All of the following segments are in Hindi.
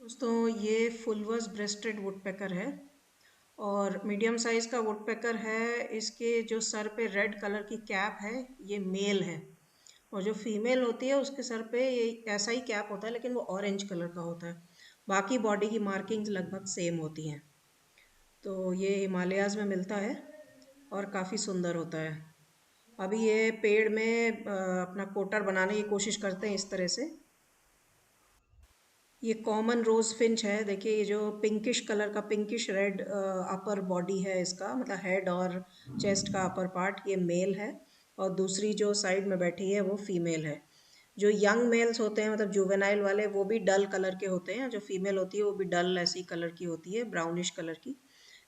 दोस्तों ये फुलवर्स ब्रेस्टेड वुडपेकर है और मीडियम साइज का वुडपेकर है। इसके जो सर पे रेड कलर की कैप है ये मेल है और जो फीमेल होती है उसके सर पे ये ऐसा ही कैप होता है लेकिन वो ऑरेंज कलर का होता है। बाकी बॉडी की मार्किंग्स लगभग सेम होती हैं। तो ये हिमालयाज़ में मिलता है और काफ़ी सुंदर होता है। अभी ये पेड़ में अपना कोटर बनाने की कोशिश करते हैं इस तरह से। ये कॉमन रोज फिंच है। देखिए ये जो पिंकिश कलर का पिंकिश रेड अपर बॉडी है इसका, मतलब हेड और चेस्ट का अपर पार्ट ये मेल है और दूसरी जो साइड में बैठी है वो फीमेल है। जो यंग मेल्स होते हैं मतलब जुवेनाइल वाले वो भी डल कलर के होते हैं। जो फीमेल होती है वो भी डल ऐसी कलर की होती है, ब्राउनिश कलर की।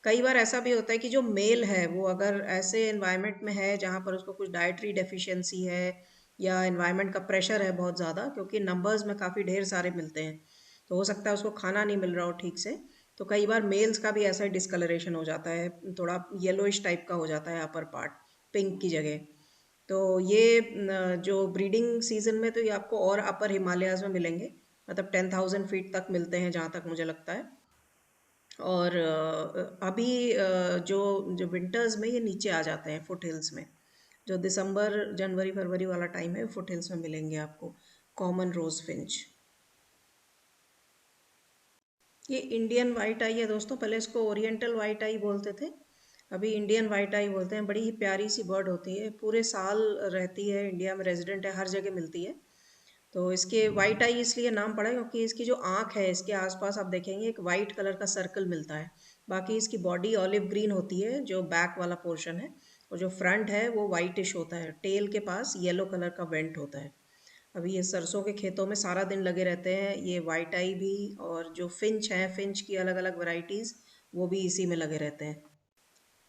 कई बार ऐसा भी होता है कि जो मेल है वो अगर ऐसे एनवायरनमेंट में है जहाँ पर उसको कुछ डाइटरी डेफिशिएंसी है या एनवायरनमेंट का प्रेशर है बहुत ज़्यादा, क्योंकि नंबर्स में काफ़ी ढेर सारे मिलते हैं तो हो सकता है उसको खाना नहीं मिल रहा हो ठीक से। तो कई बार मेल्स का भी ऐसा डिस्कलरेशन हो जाता है, थोड़ा येलोइश टाइप का हो जाता है अपर पार्ट पिंक की जगह। तो ये जो ब्रीडिंग सीजन में तो ये आपको और अपर हिमालयाज में मिलेंगे, मतलब 10,000 फीट तक मिलते हैं जहाँ तक मुझे लगता है। और अभी जो जो विंटर्स में ये नीचे आ जाते हैं फुट हिल्स में। जो दिसंबर जनवरी फरवरी वाला टाइम है फुट हिल्स में मिलेंगे आपको कॉमन रोज फिंच। ये इंडियन वाइट आई है दोस्तों, पहले इसको ओरिएंटल वाइट आई बोलते थे, अभी इंडियन वाइट आई बोलते हैं। बड़ी ही प्यारी सी बर्ड होती है, पूरे साल रहती है इंडिया में, रेजिडेंट है, हर जगह मिलती है। तो इसके वाइट आई इसलिए नाम पड़ा है क्योंकि इसकी जो आँख है इसके आसपास आप देखेंगे एक वाइट कलर का सर्कल मिलता है। बाकी इसकी बॉडी ऑलिव ग्रीन होती है जो बैक वाला पोर्शन है, और जो फ्रंट है वो वाइटिश होता है। टेल के पास येलो कलर का वेंट होता है। अभी ये सरसों के खेतों में सारा दिन लगे रहते हैं ये वाइट आई भी, और जो फिंच हैं फिंच की अलग अलग वैरायटीज़ वो भी इसी में लगे रहते हैं।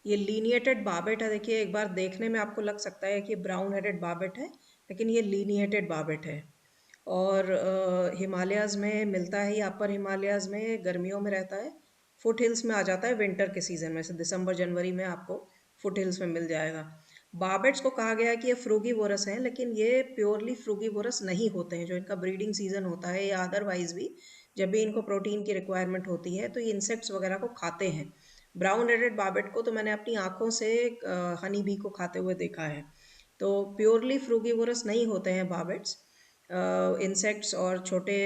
ये लीनिएटेड बाबेट है। देखिए एक बार देखने में आपको लग सकता है कि ब्राउन हेडेड बाबेट है, लेकिन ये लीनिएटेड बाबेट है। और हिमालयाज़ में मिलता है, ये अपर हिमालयाज़ में गर्मियों में रहता है। फुट हिल्स में आ जाता है विंटर के सीज़न में, से दिसंबर जनवरी में आपको फुट हिल्स में मिल जाएगा। बार्बेट्स को कहा गया है कि ये फ्रूगीवोरस हैं, लेकिन ये प्योरली फ्रूगीवोरस नहीं होते हैं। जो इनका ब्रीडिंग सीजन होता है या अदरवाइज भी जब भी इनको प्रोटीन की रिक्वायरमेंट होती है तो ये इंसेक्ट्स वगैरह को खाते हैं। ब्राउन हेडेड बार्बेट को तो मैंने अपनी आंखों से हनी बी को खाते हुए देखा है। तो प्योरली फ्रूगीवोरस नहीं होते हैं बार्बेट्स। इंसेक्ट्स और छोटे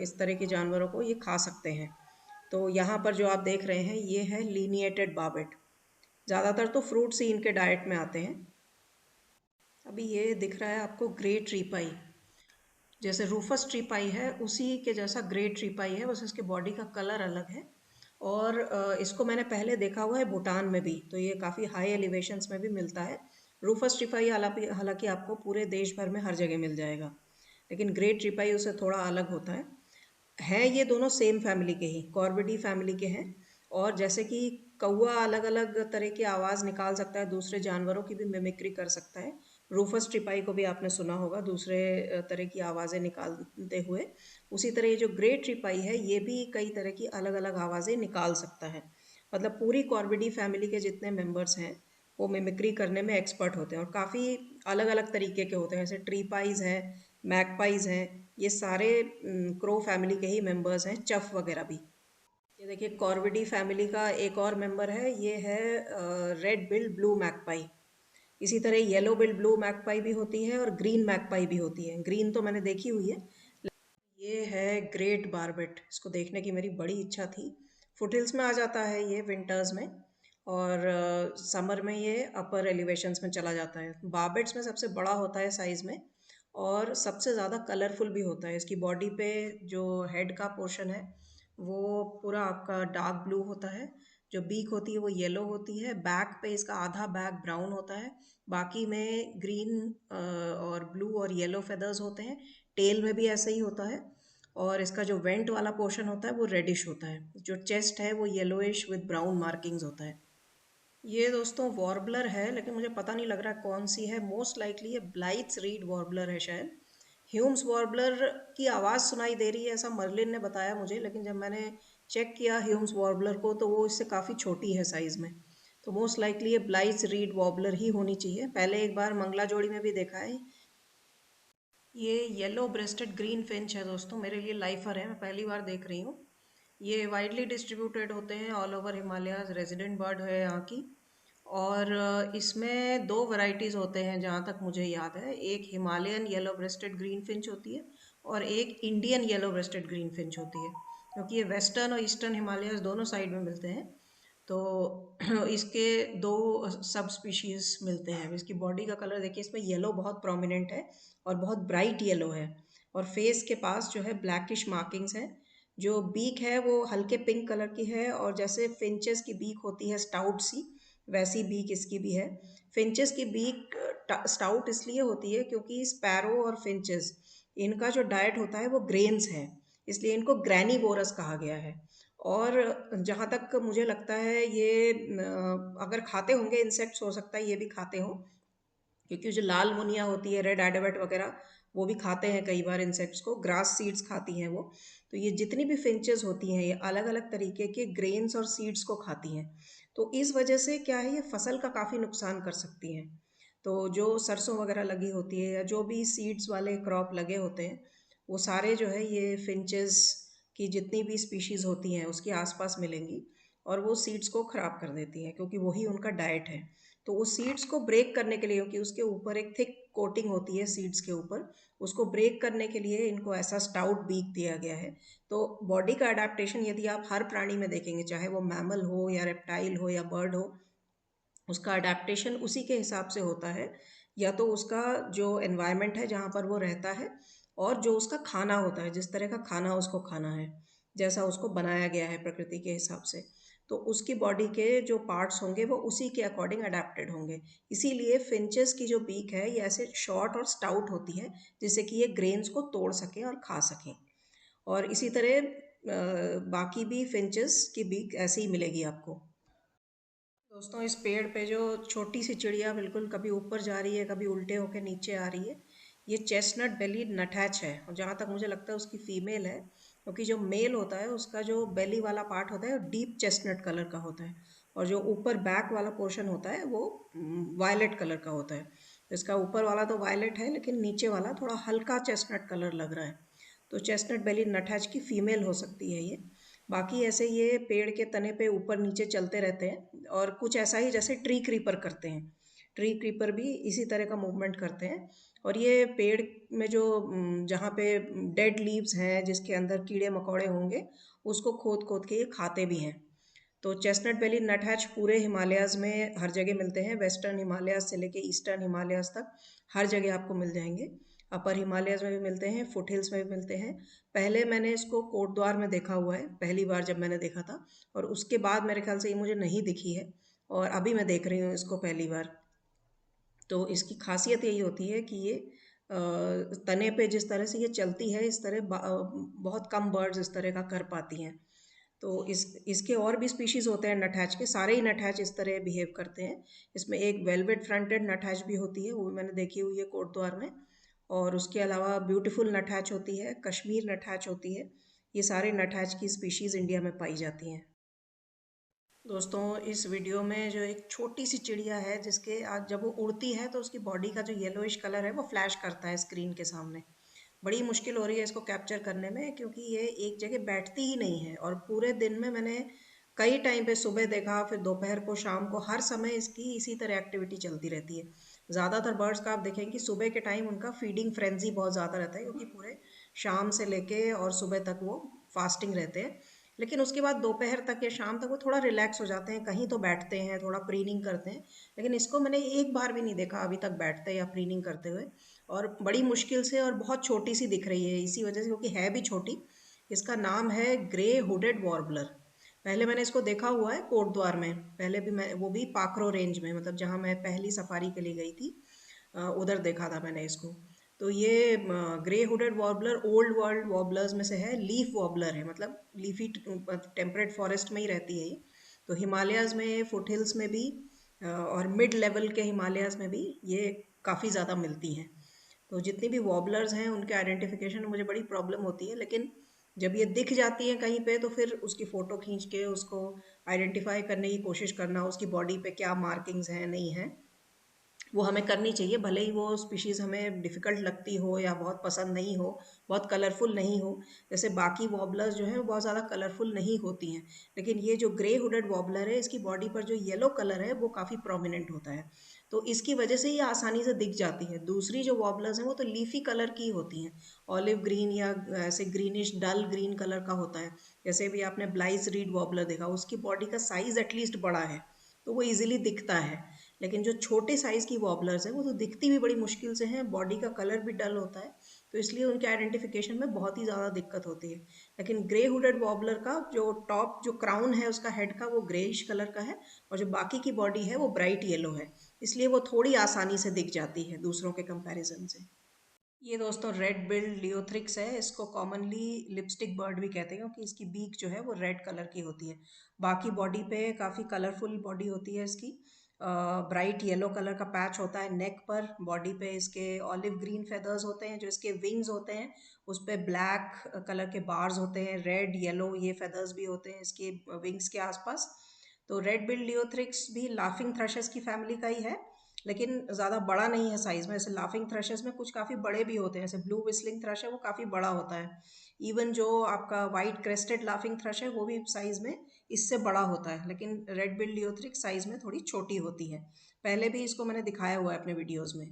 इस तरह के जानवरों को ये खा सकते हैं। तो यहाँ पर जो आप देख रहे हैं ये है लीनिएटेड बार्बेट। ज़्यादातर तो फ्रूट्स ही इनके डाइट में आते हैं। अभी ये दिख रहा है आपको ग्रे ट्री पाई, जैसे रूफस ट्री पाई है उसी के जैसा ग्रे ट्री पाई है, बस इसके बॉडी का कलर अलग है। और इसको मैंने पहले देखा हुआ है भूटान में भी, तो ये काफ़ी हाई एलिवेशंस में भी मिलता है। रूफस ट्री पाई हालांकि हालांकि आपको पूरे देश भर में हर जगह मिल जाएगा, लेकिन ग्रे ट्री पाई उससे थोड़ा अलग होता है। ये दोनों सेम फैमिली के ही, कॉर्विडी फैमिली के हैं। और जैसे कि कौवा अलग अलग तरह की आवाज़ निकाल सकता है, दूसरे जानवरों की भी मिमिक्री कर सकता है। रूफस ट्रिपाई को भी आपने सुना होगा दूसरे तरह की आवाज़ें निकालते हुए। उसी तरह ये जो ग्रे ट्रिपाई है ये भी कई तरह की अलग अलग आवाज़ें निकाल सकता है। मतलब पूरी कॉर्विडी फैमिली के जितने मेंबर्स हैं वो मिमिक्री करने में एक्सपर्ट होते हैं और काफ़ी अलग अलग तरीके के होते हैं। जैसे ट्रीपाइज हैं, मैगपाइज हैं, ये सारे क्रो फैमिली के ही मेंबर्स हैं, चफ वगैरह भी। ये देखिए कॉर्विडी फैमिली का एक और मेंबर है, ये है रेड बिल्ड ब्लू मैगपाई। इसी तरह येलो बिल्ड ब्लू मैगपाई भी होती है और ग्रीन मैगपाई भी होती है। ग्रीन तो मैंने देखी हुई है। ये है ग्रेट बार्बेट, इसको देखने की मेरी बड़ी इच्छा थी। फुटहिल्स में आ जाता है ये विंटर्स में, और समर में ये अपर एलिवेशंस में चला जाता है। बार्बेट्स में सबसे बड़ा होता है साइज में और सबसे ज़्यादा कलरफुल भी होता है। इसकी बॉडी पे जो हेड का पोर्शन है वो पूरा आपका डार्क ब्लू होता है। जो बीक होती है वो येलो होती है। बैक पे इसका आधा बैक ब्राउन होता है, बाकी में ग्रीन और ब्लू और येलो फेदर्स होते हैं। टेल में भी ऐसा ही होता है। और इसका जो वेंट वाला पोर्शन होता है वो रेडिश होता है। जो चेस्ट है वो येलोइश विद ब्राउन मार्किंग्स होता है। ये दोस्तों वॉर्बलर है, लेकिन मुझे पता नहीं लग रहा कौन सी है। मोस्ट लाइकली ये ब्लाइथ्स रीड वॉर्बलर है शायद। ह्यूम्स वॉर्बलर की आवाज़ सुनाई दे रही है ऐसा मर्लिन ने बताया मुझे, लेकिन जब मैंने चेक किया ह्यूम्स वॉर्बलर को तो वो इससे काफ़ी छोटी है साइज़ में। तो मोस्ट लाइकली ये ब्लाइथ्स रीड वॉर्बलर ही होनी चाहिए। पहले एक बार मंगला जोड़ी में भी देखा है। ये येलो ब्रेस्टेड ग्रीन फिंच है दोस्तों, मेरे लिए लाइफर है, मैं पहली बार देख रही हूँ। ये वाइडली डिस्ट्रीब्यूटेड होते हैं all over Himalayas, resident bird है यहाँ की। और इसमें दो वैरायटीज़ होते हैं जहाँ तक मुझे याद है। एक Himalayan yellow rested green Finch होती है और एक Indian yellow rested green Finch होती है, क्योंकि ये वेस्टर्न और ईस्टर्न हिमालयाज दोनों साइड में मिलते हैं। तो इसके दो सब स्पीशीज़ मिलते हैं। इसकी बॉडी का कलर देखिए, इसमें येलो बहुत प्रोमिनेंट है और बहुत ब्राइट येलो है। और फेस के पास जो है ब्लैकिश मार्किंग्स हैं। जो बीक है वो हल्के पिंक कलर की है, और जैसे फिंचेस की बीक होती है स्टाउट सी, वैसी बीक इसकी भी है। फिंचेस की बीक स्टाउट इसलिए होती है क्योंकि स्पैरो और फिंचेस, इनका जो डाइट होता है वो ग्रेन्स है, इसलिए इनको ग्रैनीवोरस कहा गया है। और जहाँ तक मुझे लगता है ये अगर खाते होंगे इंसेक्ट्स, हो सकता है ये भी खाते हों, क्योंकि जो लाल मुनिया होती है, रेड एडवेट वगैरह, वो भी खाते हैं कई बार इंसेक्ट्स को। ग्रास सीड्स खाती हैं वो। तो ये जितनी भी फिंचेस होती हैं, ये अलग अलग तरीके के ग्रेन्स और सीड्स को खाती हैं। तो इस वजह से क्या है, ये फसल का काफ़ी नुकसान कर सकती हैं। तो जो सरसों वगैरह लगी होती है या जो भी सीड्स वाले क्रॉप लगे होते हैं, वो सारे जो है ये फिंचेस की जितनी भी स्पीशीज़ होती हैं उसके आसपास मिलेंगी, और वो सीड्स को ख़राब कर देती हैं, क्योंकि वही उनका डाइट है। तो उस सीड्स को ब्रेक करने के लिए, क्योंकि उसके ऊपर एक थिक कोटिंग होती है सीड्स के ऊपर, उसको ब्रेक करने के लिए इनको ऐसा स्टाउट बीक दिया गया है। तो बॉडी का अडेप्टेशन यदि आप हर प्राणी में देखेंगे, चाहे वो मैमल हो या रेप्टाइल हो या बर्ड हो, उसका अडेप्टेशन उसी के हिसाब से होता है। या तो उसका जो एनवायरनमेंट है जहाँ पर वो रहता है, और जो उसका खाना होता है, जिस तरह का खाना उसको खाना है, जैसा उसको बनाया गया है प्रकृति के हिसाब से, तो उसकी बॉडी के जो पार्ट्स होंगे वो उसी के अकॉर्डिंग अडेप्टेड होंगे। इसीलिए फिंचेस की जो बीक है ये ऐसे शॉर्ट और स्टाउट होती है, जिससे कि ये ग्रेन्स को तोड़ सकें और खा सकें। और इसी तरह बाकी भी फिंचेस की बीक ऐसे ही मिलेगी आपको। दोस्तों, इस पेड़ पे जो छोटी सी चिड़िया बिल्कुल कभी ऊपर जा रही है, कभी उल्टे होकर नीचे आ रही है, ये चेस्टनट बेली नटहैच है। और जहाँ तक मुझे लगता है उसकी फीमेल है, क्योंकि जो मेल होता है उसका जो बेली वाला पार्ट होता है वो डीप चेस्टनट कलर का होता है, और जो ऊपर बैक वाला पोर्शन होता है वो वायलेट कलर का होता है। तो इसका ऊपर वाला तो वायलेट है, लेकिन नीचे वाला थोड़ा हल्का चेस्टनट कलर लग रहा है। तो चेस्टनट बेली नटहैच की फीमेल हो सकती है ये। बाकी ऐसे ये पेड़ के तने पे ऊपर नीचे चलते रहते हैं, और कुछ ऐसा ही जैसे ट्री क्रीपर करते हैं। ट्री क्रीपर भी इसी तरह का मूवमेंट करते हैं। और ये पेड़ में जो जहाँ पे डेड लीव्स हैं, जिसके अंदर कीड़े मकोड़े होंगे, उसको खोद खोद के ये खाते भी हैं। तो चेस्टनट बेली नटहैच पूरे हिमालयाज़ में हर जगह मिलते हैं, वेस्टर्न हिमालयाज़ से लेके ईस्टर्न हिमालयाज़ तक हर जगह आपको मिल जाएंगे। अपर हिमालयाज़ में भी मिलते हैं, फुट हिल्स में भी मिलते हैं। पहले मैंने इसको कोटद्वार में देखा हुआ है, पहली बार जब मैंने देखा था, और उसके बाद मेरे ख्याल से ये मुझे नहीं दिखी है, और अभी मैं देख रही हूँ इसको पहली बार। तो इसकी खासियत यही होती है कि ये तने पे जिस तरह से ये चलती है, इस तरह बहुत कम बर्ड्स इस तरह का कर पाती हैं। तो इसके और भी स्पीशीज़ होते हैं नटहैच के, सारे ही नटहैच इस तरह बिहेव करते हैं। इसमें एक वेलवेट फ्रंटेड नटहैच भी होती है, वो भी मैंने देखी हुई है कोटद्वार में। और उसके अलावा ब्यूटीफुल नटहैच होती है, कश्मीर नटहैच होती है। ये सारे नटहैच की स्पीशीज़ इंडिया में पाई जाती हैं। दोस्तों, इस वीडियो में जो एक छोटी सी चिड़िया है, जिसके आज जब वो उड़ती है तो उसकी बॉडी का जो येलोइश कलर है वो फ्लैश करता है स्क्रीन के सामने। बड़ी मुश्किल हो रही है इसको कैप्चर करने में, क्योंकि ये एक जगह बैठती ही नहीं है। और पूरे दिन में मैंने कई टाइम पे सुबह देखा, फिर दोपहर को, शाम को, हर समय इसकी इसी तरह एक्टिविटी चलती रहती है। ज़्यादातर बर्ड्स का आप देखें कि सुबह के टाइम उनका फीडिंग फ्रेंजी बहुत ज़्यादा रहता है, क्योंकि पूरे शाम से लेके और सुबह तक वो फास्टिंग रहते हैं। लेकिन उसके बाद दोपहर तक या शाम तक वो थोड़ा रिलैक्स हो जाते हैं, कहीं तो बैठते हैं, थोड़ा प्रीनिंग करते हैं। लेकिन इसको मैंने एक बार भी नहीं देखा अभी तक बैठते या प्रीनिंग करते हुए। और बड़ी मुश्किल से, और बहुत छोटी सी दिख रही है इसी वजह से, क्योंकि है भी छोटी। इसका नाम है ग्रे हुडेड वॉर्बलर। पहले मैंने इसको देखा हुआ है कोटद्वार में, पहले भी मैं, वो भी पाकरो रेंज में, मतलब जहाँ मैं पहली सफारी के लिए गई थी, उधर देखा था मैंने इसको। तो ये ग्रे हुडेड वॉर्बलर ओल्ड वर्ल्ड वॉर्बलर्स में से है, लीफ वॉर्बलर है, मतलब लीफी टेम्परेट फॉरेस्ट में ही रहती है ये। तो हिमालयाज़ में, फुट हिल्स में भी, और मिड लेवल के हिमालयाज़ में भी ये काफ़ी ज़्यादा मिलती हैं। तो जितनी भी वॉबलर्स हैं उनके आइडेंटिफिकेशन में मुझे बड़ी प्रॉब्लम होती है, लेकिन जब ये दिख जाती है कहीं पे तो फिर उसकी फ़ोटो खींच के उसको आइडेंटिफाई करने की कोशिश करना, उसकी बॉडी पे क्या मार्किंग्स हैं नहीं हैं, वो हमें करनी चाहिए। भले ही वो स्पीशीज़ हमें डिफ़िकल्ट लगती हो या बहुत पसंद नहीं हो, बहुत कलरफुल नहीं हो। जैसे बाकी वॉबलर्स जो हैं वो बहुत ज़्यादा कलरफुल नहीं होती हैं, लेकिन ये जो ग्रे हुडेड वॉबलर है इसकी बॉडी पर जो येलो कलर है वो काफ़ी प्रोमिनेंट होता है, तो इसकी वजह से ये आसानी से दिख जाती है। दूसरी जो वॉबलर्स हैं वो तो लीफी कलर की होती हैं, ऑलिव ग्रीन या ऐसे ग्रीनिश डल ग्रीन कलर का होता है। जैसे भी आपने ब्लाइस रीड वॉबलर देखा, उसकी बॉडी का साइज एटलीस्ट बड़ा है, तो वो इजीली दिखता है। लेकिन जो छोटे साइज़ की वॉबलर्स हैं वो तो दिखती भी बड़ी मुश्किल से हैं, बॉडी का कलर भी डल होता है, तो इसलिए उनके आइडेंटिफिकेशन में बहुत ही ज़्यादा दिक्कत होती है। लेकिन ग्रे हुडेड वॉबलर का जो टॉप जो क्राउन है उसका हेड का वो ग्रेइश कलर का है, और जो बाकी की बॉडी है वो ब्राइट येलो है, इसलिए वो थोड़ी आसानी से दिख जाती है दूसरों के कंपैरिजन से। ये दोस्तों रेड बिल्ड लियोथ्रिक्स है, इसको कॉमनली लिपस्टिक बर्ड भी कहते हैं क्योंकि इसकी बीक जो है वो रेड कलर की होती है। बाकी बॉडी पे काफ़ी कलरफुल बॉडी होती है इसकी, ब्राइट येलो कलर का पैच होता है नेक पर। बॉडी पे इसके ऑलिव ग्रीन फेदर्स होते हैं, जो इसके विंग्स होते हैं उस पे ब्लैक कलर के बार्स होते हैं, रेड येलो ये फेदर्स भी होते हैं इसके विंग्स के आसपास। तो रेड बिल्ड लियोथ्रिक्स भी लाफिंग थ्रशेस की फैमिली का ही है, लेकिन ज़्यादा बड़ा नहीं है साइज़ में। ऐसे लाफिंग थ्रशेस में कुछ काफ़ी बड़े भी होते हैं, जैसे ब्लू विस्लिंग थ्रश है वो काफ़ी बड़ा होता है। इवन जो आपका वाइट क्रेस्टेड लाफिंग थ्रश है वो भी साइज़ में इससे बड़ा होता है, लेकिन रेड बिल्ड लियोथ्रिक्स साइज़ में थोड़ी छोटी होती है। पहले भी इसको मैंने दिखाया हुआ है अपने वीडियोज़ में।